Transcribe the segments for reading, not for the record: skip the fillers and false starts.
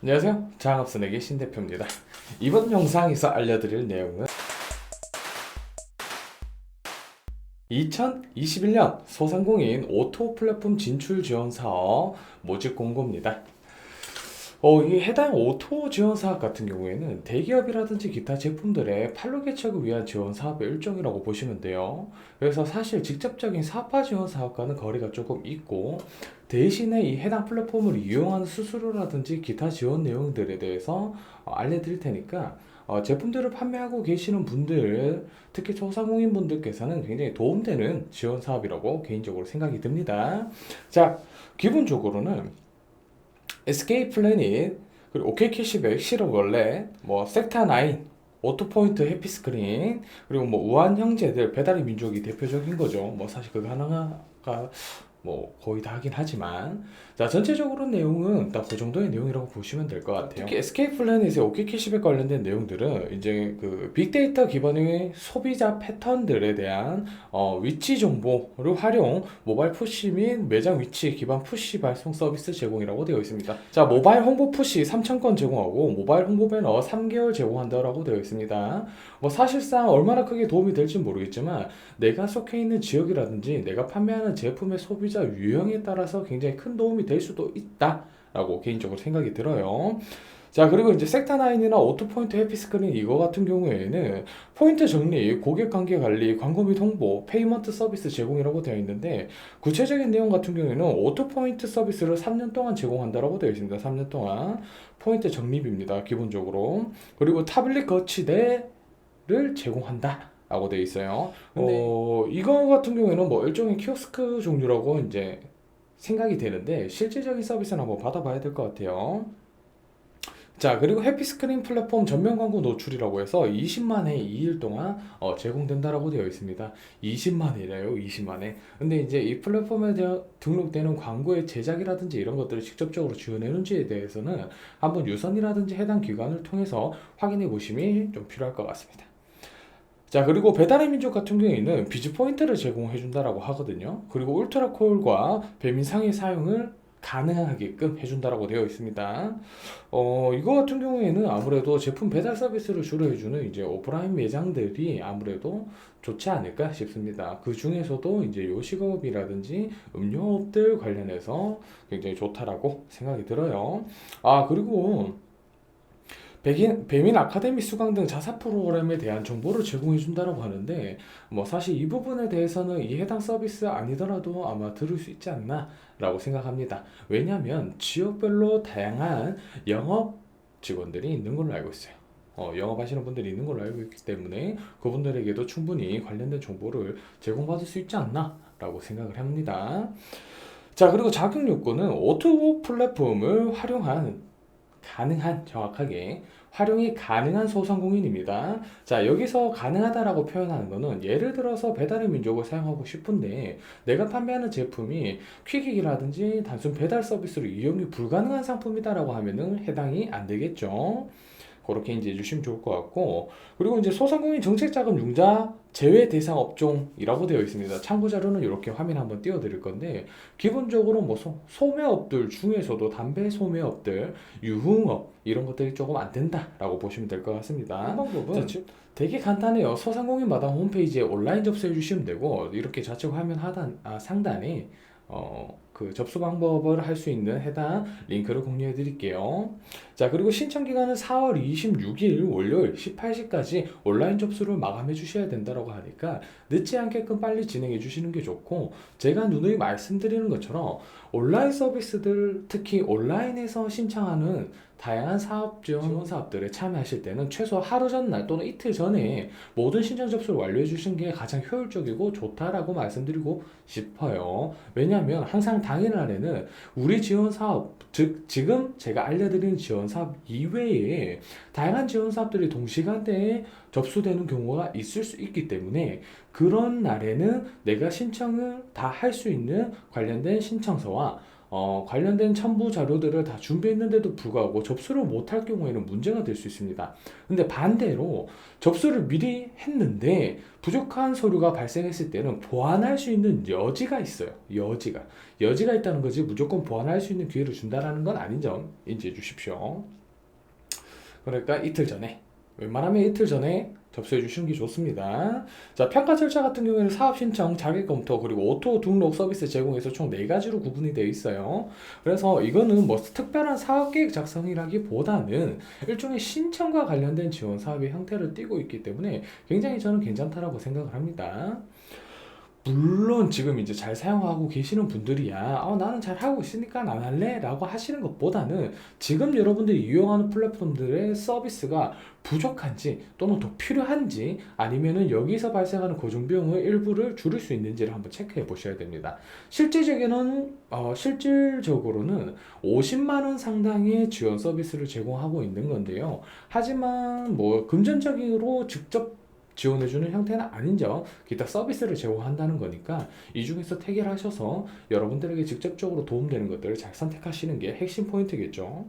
안녕하세요. 장학순에게 신대표입니다. 이번 영상에서 알려드릴 내용은 2021년 소상공인 오토 플랫폼 진출 지원 사업 모집 공고입니다. 이 해당 오토 지원 사업 같은 경우에는 대기업이라든지 기타 제품들의 판로 개척을 위한 지원 사업의 일종이라고 보시면 돼요. 그래서 사실 직접적인 사업화 지원 사업과는 거리가 조금 있고, 대신에 이 해당 플랫폼을 이용하는 수수료라든지 기타 지원 내용들에 대해서 알려드릴 테니까 제품들을 판매하고 계시는 분들, 특히 소상공인 분들께서는 굉장히 도움되는 지원 사업이라고 개인적으로 생각이 듭니다. 자, 기본적으로는 SK 플래닛, 그리고 OK 캐시백, 실업 원래, 뭐 섹타9, 오토포인트 해피스크린, 그리고 뭐 우한 형제들, 배달의 민족이 대표적인 거죠. 뭐 사실 그거 하나가 뭐 거의 다 하긴 하지만, 자, 전체적으로 내용은 딱 그 정도의 내용이라고 보시면 될 것 같아요. 특히 SK 플래닛의 OK 캐시백 관련된 내용들은 이제 그 빅데이터 기반의 소비자 패턴들에 대한 위치 정보를 활용, 모바일 푸시 및 매장 위치 기반 푸시 발송 서비스 제공이라고 되어 있습니다. 자, 모바일 홍보 푸시 3,000건 제공하고 모바일 홍보 배너 3개월 제공한다라고 되어 있습니다. 뭐 사실상 얼마나 크게 도움이 될지 모르겠지만, 내가 속해 있는 지역이라든지 내가 판매하는 제품의 소비자 유형에 따라서 굉장히 큰 도움이 될 수도 있다라고 개인적으로 생각이 들어요. 자, 그리고 이제 섹타9이나 오토포인트 해피스크린 이거 같은 경우에는 포인트 적립, 고객 관계 관리, 광고 및 홍보, 페이먼트 서비스 제공이라고 되어 있는데, 구체적인 내용 같은 경우에는 오토포인트 서비스를 3년 동안 제공한다라고 되어 있습니다. 3년 동안 포인트 적립입니다. 기본적으로. 그리고 타블릿 거치대를 제공한다 라고 되어 있어요. 근데 이거 같은 경우에는 뭐 일종의 키오스크 종류라고 이제 생각이 되는데, 실질적인 서비스는 한번 받아봐야 될 것 같아요. 자, 그리고 해피스크린 플랫폼 전면 광고 노출이라고 해서 20만 회 2일 동안 제공된다라고 되어 있습니다. 20만 회래요, 20만 회. 근데 이제 이 플랫폼에 등록되는 광고의 제작이라든지 이런 것들을 직접적으로 지원해는지에 대해서는 한번 유선이라든지 해당 기관을 통해서 확인해 보심이 좀 필요할 것 같습니다. 자, 그리고 배달의 민족 같은 경우에는 비즈 포인트를 제공해 준다라고 하거든요. 그리고 울트라콜과 배민상의 사용을 가능하게끔 해준다라고 되어 있습니다. 이거 같은 경우에는 아무래도 제품 배달 서비스를 주로 해주는 이제 오프라인 매장들이 아무래도 좋지 않을까 싶습니다. 그 중에서도 이제 요식업이라든지 음료업들 관련해서 굉장히 좋다라고 생각이 들어요. 아, 그리고 배민 아카데미 수강 등 자사 프로그램에 대한 정보를 제공해 준다고 하는데, 뭐 사실 이 부분에 대해서는 이 해당 서비스 아니더라도 아마 들을 수 있지 않나 라고 생각합니다. 왜냐하면 지역별로 다양한 영업 직원들이 있는 걸로 알고 있어요. 영업하시는 분들이 있는 걸로 알고 있기 때문에 그분들에게도 충분히 관련된 정보를 제공받을 수 있지 않나 라고 생각을 합니다. 자, 그리고 자격 요건은 오토 플랫폼을 정확하게 활용이 가능한 소상공인입니다. 자, 여기서 가능하다라고 표현하는 거는, 예를 들어서 배달의 민족을 사용하고 싶은데 내가 판매하는 제품이 퀵익이라든지 단순 배달 서비스로 이용이 불가능한 상품이다라고 하면은 해당이 안 되겠죠. 그렇게 이제 해주시면 좋을 것 같고, 그리고 이제 소상공인 정책자금 융자 제외 대상 업종이라고 되어 있습니다. 참고 자료는 이렇게 화면 한번 띄워드릴 건데, 기본적으로 뭐 소매업들 중에서도 담배 소매업들, 유흥업 이런 것들이 조금 안 된다라고 보시면 될 것 같습니다. 이 방법은 되게 간단해요. 소상공인 마당 홈페이지에 온라인 접수해 주시면 되고, 이렇게 좌측 화면 상단에 그 접수 방법을 할 수 있는 해당 링크를 공유해 드릴게요. 자, 그리고 신청 기간은 4월 26일 월요일 18시까지 온라인 접수를 마감해 주셔야 된다고 하니까 늦지 않게끔 빨리 진행해 주시는 게 좋고, 제가 누누이 말씀드리는 것처럼 온라인 서비스들, 특히 온라인에서 신청하는 다양한 지원 사업들에 참여하실 때는 최소 하루 전날 또는 이틀 전에 모든 신청 접수를 완료해 주시는 게 가장 효율적이고 좋다라고 말씀드리고 싶어요. 왜냐하면 항상 당일날에는 우리 지원 사업, 즉 지금 제가 알려드리는 지원 사업 이외에 다양한 지원 사업들이 동시간대에 접수되는 경우가 있을 수 있기 때문에, 그런 날에는 내가 신청을 다 할 수 있는 관련된 신청서와 관련된 첨부 자료들을 다 준비했는데도 불구하고 접수를 못할 경우에는 문제가 될 수 있습니다. 근데 반대로 접수를 미리 했는데 부족한 서류가 발생했을 때는 보완할 수 있는 여지가 있어요. 여지가 있다는 거지 무조건 보완할 수 있는 기회를 준다라는 건 아닌 점 인지해 주십시오. 그러니까 웬만하면 이틀 전에 접수해 주시는 게 좋습니다. 자, 평가 절차 같은 경우에는 사업 신청, 자격 검토, 그리고 오토 등록 서비스 제공에서 총 4가지로 구분이 되어 있어요. 그래서 이거는 뭐 특별한 사업 계획 작성이라기보다는 일종의 신청과 관련된 지원 사업의 형태를 띠고 있기 때문에 굉장히 저는 괜찮다라고 생각을 합니다. 물론 지금 이제 잘 사용하고 계시는 분들이야 나는 잘 하고 있으니까 안 할래 라고 하시는 것보다는 지금 여러분들이 이용하는 플랫폼들의 서비스가 부족한지 또는 더 필요한지 아니면은 여기서 발생하는 고정비용의 일부를 줄일 수 있는지를 한번 체크해 보셔야 됩니다. 실질적으로는 50만 원 상당의 지원 서비스를 제공하고 있는 건데요. 하지만 뭐 금전적으로 직접 지원해주는 형태는 아닌 점, 기타 서비스를 제공한다는 거니까 이 중에서 택일 하셔서 여러분들에게 직접적으로 도움되는 것들을 잘 선택하시는 게 핵심 포인트겠죠.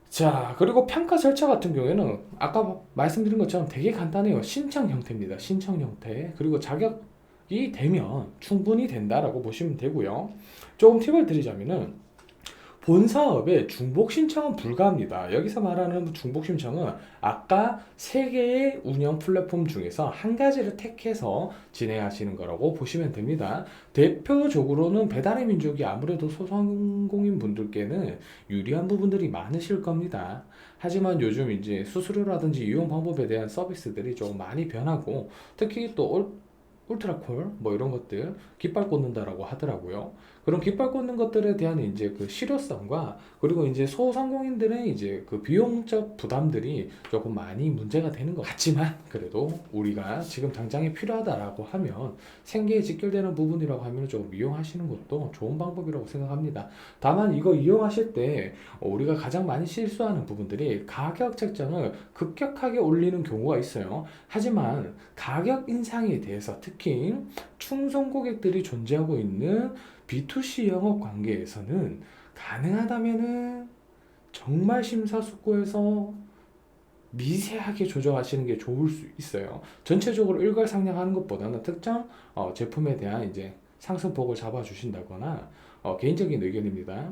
자, 그리고 평가 절차 같은 경우에는 아까 말씀드린 것처럼 되게 간단해요. 신청 형태입니다. 신청 형태. 그리고 자격이 되면 충분히 된다라고 보시면 되고요. 조금 팁을 드리자면은 본 사업의 중복 신청은 불가합니다. 여기서 말하는 중복 신청은 아까 3개의 운영 플랫폼 중에서 한 가지를 택해서 진행하시는 거라고 보시면 됩니다. 대표적으로는 배달의 민족이 아무래도 소상공인 분들께는 유리한 부분들이 많으실 겁니다. 하지만 요즘 이제 수수료라든지 이용 방법에 대한 서비스들이 조금 많이 변하고 특히 또 울트라콜 뭐 이런 것들 깃발 꽂는다라고 하더라고요. 그런 깃발 꽂는 것들에 대한 이제 그 실효성과 그리고 이제 소상공인들의 이제 그 비용적 부담들이 조금 많이 문제가 되는 것 같지만 그래도 우리가 지금 당장에 필요하다라고 하면 생계에 직결되는 부분이라고 하면 조금 이용하시는 것도 좋은 방법이라고 생각합니다. 다만 이거 이용하실 때 우리가 가장 많이 실수하는 부분들이 가격 책정을 급격하게 올리는 경우가 있어요. 하지만 가격 인상에 대해서 특히 충성 고객들이 존재하고 있는 B2C 영업 관계에서는 가능하다면은 정말 심사숙고해서 미세하게 조정하시는 게 좋을 수 있어요. 전체적으로 일괄상향하는 것보다는 특정 제품에 대한 이제 상승폭을 잡아주신다거나 개인적인 의견입니다.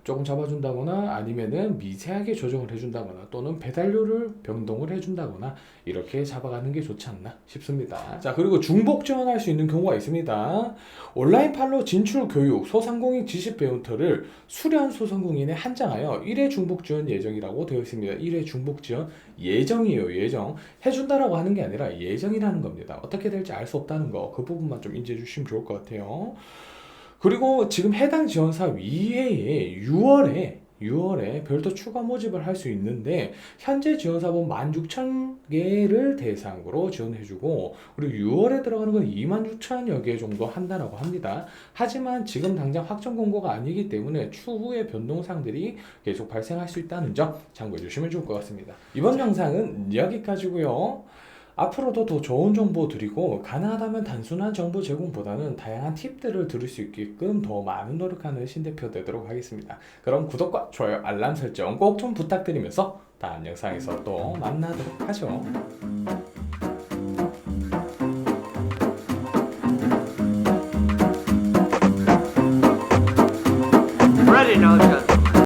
조금 잡아준다거나 아니면은 미세하게 조정을 해준다거나 또는 배달료를 변동을 해준다거나 이렇게 잡아가는 게 좋지 않나 싶습니다. 자, 그리고 중복 지원할 수 있는 경우가 있습니다. 온라인 판로 진출 교육 소상공인 지식 배운터를 수련 소상공인에 한정하여 1회 중복 지원 예정이라고 되어 있습니다. 1회 중복 지원 예정이에요. 예정. 해준다라고 하는 게 아니라 예정이라는 겁니다. 어떻게 될지 알 수 없다는 거 그 부분만 좀 인지해 주시면 좋을 것 같아요. 그리고 지금 해당 지원사업 이외에 6월에 별도 추가 모집을 할 수 있는데 현재 지원사업은 16,000개를 대상으로 지원해주고 그리고 6월에 들어가는 건 26,000여 개 정도 한다라고 합니다. 하지만 지금 당장 확정 공고가 아니기 때문에 추후에 변동사항들이 계속 발생할 수 있다는 점 참고해 주시면 좋을 것 같습니다. 이번 영상은 여기까지고요. 앞으로도 더 좋은 정보 드리고 가능하다면 단순한 정보 제공보다는 다양한 팁들을 들을 수 있게끔 더 많은 노력하는 신대표 되도록 하겠습니다. 그럼 구독과 좋아요, 알람 설정 꼭 좀 부탁드리면서 다음 영상에서 또 만나도록 하죠.